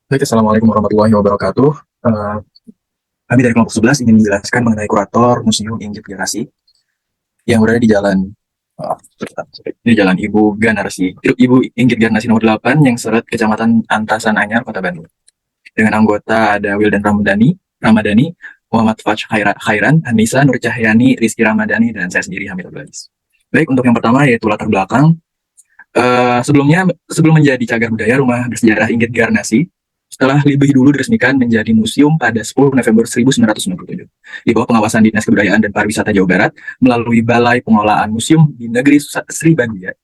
Baik, Assalamualaikum warahmatullahi wabarakatuh. Eh, Kami dari kelompok 11 ingin menjelaskan mengenai kurator Museum Inggit Garnasi yang berada di Jalan Ibu Ganarsi, Ibu Inggit Garnasi nomor 8 yang seret Kecamatan Antasan Anyar, Kota Bandung. Dengan anggota ada Wildan Ramadhani, Muhammad Khairan, Anissa Nur Cahyani, Rizky Ramadhani, dan saya sendiri Hamid Abdulaziz. Baik, untuk yang pertama yaitu latar belakang. Sebelum menjadi cagar budaya Rumah Bersejarah Inggit Garnasi, setelah lebih dulu diresmikan menjadi museum pada 10 November 1997 di bawah pengawasan Dinas Kebudayaan dan Pariwisata Jawa Barat melalui Balai Pengelolaan Museum di Negeri Sri Baduga.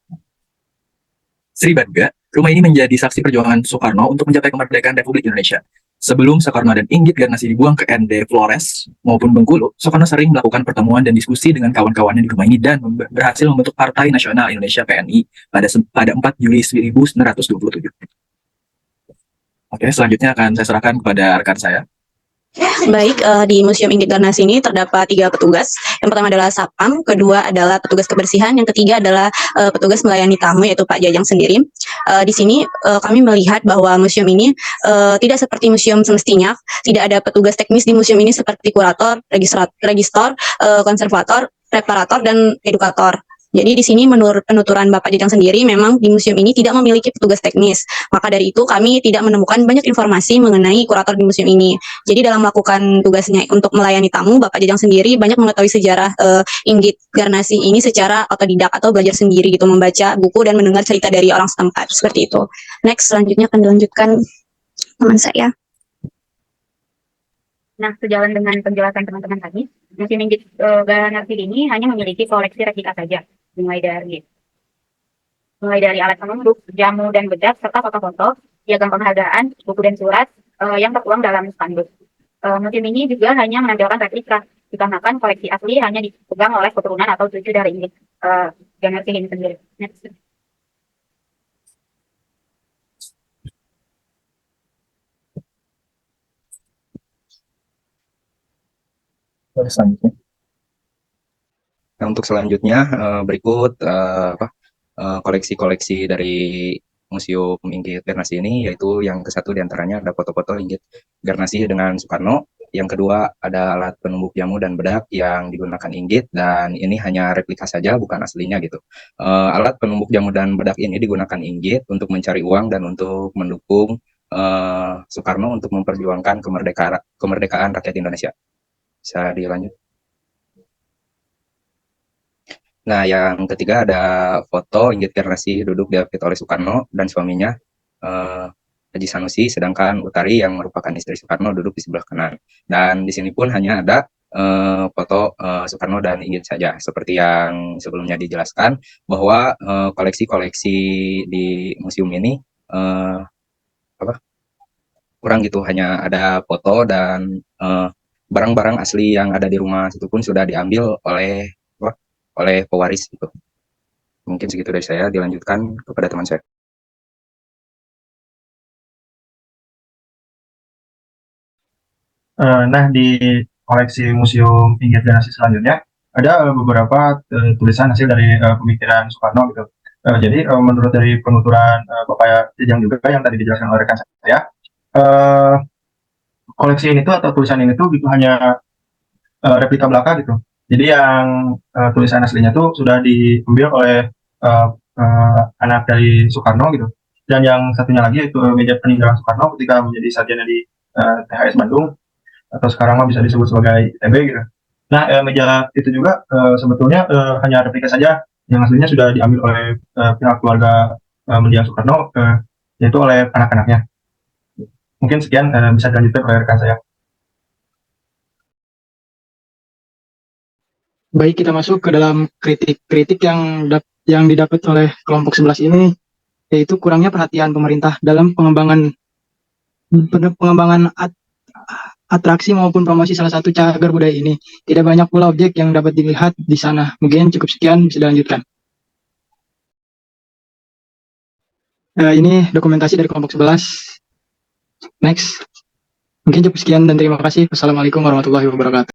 Rumah ini menjadi saksi perjuangan Soekarno untuk mencapai kemerdekaan Republik Indonesia. Sebelum Soekarno dan Inggit Garnasi dibuang ke ND Flores maupun Bengkulu, Soekarno sering melakukan pertemuan dan diskusi dengan kawan-kawannya di rumah ini dan berhasil membentuk Partai Nasional Indonesia PNI pada 4 Juli 1927. Oke, selanjutnya akan saya serahkan kepada rekan saya. Baik, di Museum Inggit Garnasi ini terdapat 3 petugas. Yang pertama adalah Satpam, kedua adalah petugas kebersihan, yang ketiga adalah petugas melayani tamu yaitu Pak Jajang sendiri. Di sini kami melihat bahwa museum ini tidak seperti museum semestinya, tidak ada petugas teknis di museum ini seperti kurator, registor, konservator, preparator, dan edukator. Jadi di sini menurut penuturan Bapak Jajang sendiri, memang di museum ini tidak memiliki petugas teknis. Maka dari itu kami tidak menemukan banyak informasi mengenai kurator di museum ini. Jadi dalam melakukan tugasnya untuk melayani tamu, Bapak Jajang sendiri banyak mengetahui sejarah Inggit Garnasi ini secara otodidak atau belajar sendiri gitu, membaca buku dan mendengar cerita dari orang setempat, seperti itu. Next, selanjutnya akan dilanjutkan teman saya. Nah, sejalan dengan penjelasan teman-teman tadi, Museum Inggit Garnasi ini hanya memiliki koleksi replika saja, mulai dari alat penunduk, jamu dan bedak, serta foto-foto, piagam penghargaan, buku dan surat yang tertuang dalam spanduk. Museum ini juga hanya menampilkan replika, dikarenakan koleksi asli hanya dipegang oleh keturunan atau cucu dari Inggit Garnasi ini sendiri. Next. Selanjutnya. Nah, untuk selanjutnya berikut koleksi-koleksi dari Museum Inggit Garnasi ini, yaitu yang ke-1 diantaranya ada foto-foto Inggit Garnasi dengan Soekarno, yang kedua ada alat penumbuk jamu dan bedak yang digunakan Inggit, dan ini hanya replika saja, bukan aslinya gitu. Alat penumbuk jamu dan bedak ini digunakan Inggit untuk mencari uang dan untuk mendukung Soekarno untuk memperjuangkan kemerdekaan rakyat Indonesia. Bisa dilanjut. Nah, yang ketiga ada foto Inggit Garnasi duduk diapit oleh Soekarno dan suaminya Haji Sanusi, sedangkan Utari yang merupakan istri Soekarno duduk di sebelah kanan. Dan di sini pun hanya ada foto Soekarno dan Inggit saja, seperti yang sebelumnya dijelaskan bahwa koleksi-koleksi di museum ini kurang gitu, hanya ada foto dan barang-barang asli yang ada di rumah itu pun sudah diambil oleh pewaris gitu. Mungkin segitu dari saya, dilanjutkan kepada teman saya. Nah, di koleksi Museum Inggit Garnasi selanjutnya ada beberapa tulisan hasil dari pemikiran Soekarno gitu. Jadi menurut dari penuturan Bapak Jajang juga yang tadi dijelaskan oleh rekan saya, koleksi ini tuh atau tulisan ini tuh gitu hanya replika belaka gitu. Jadi yang tulisan aslinya tuh sudah diambil oleh anak dari Soekarno gitu. Dan yang satunya lagi itu meja peninggalan Soekarno ketika menjadi sarjana di THS Bandung, atau sekarang mah bisa disebut sebagai ITB gitu. Nah, meja itu juga sebetulnya hanya replika saja, yang aslinya sudah diambil oleh pihak keluarga mendiang Soekarno, yaitu oleh anak-anaknya. Mungkin sekian, bisa dilanjutkan oleh rekan saya. Baik, kita masuk ke dalam kritik-kritik yang didapat oleh kelompok 11 ini, yaitu kurangnya perhatian pemerintah dalam pengembangan atraksi maupun promosi salah satu cagar budaya ini. Tidak banyak pula objek yang dapat dilihat di sana. Mungkin cukup sekian, bisa dilanjutkan. Ini dokumentasi dari kelompok 11. Next. Mungkin cukup sekian dan terima kasih. Wassalamualaikum warahmatullahi wabarakatuh.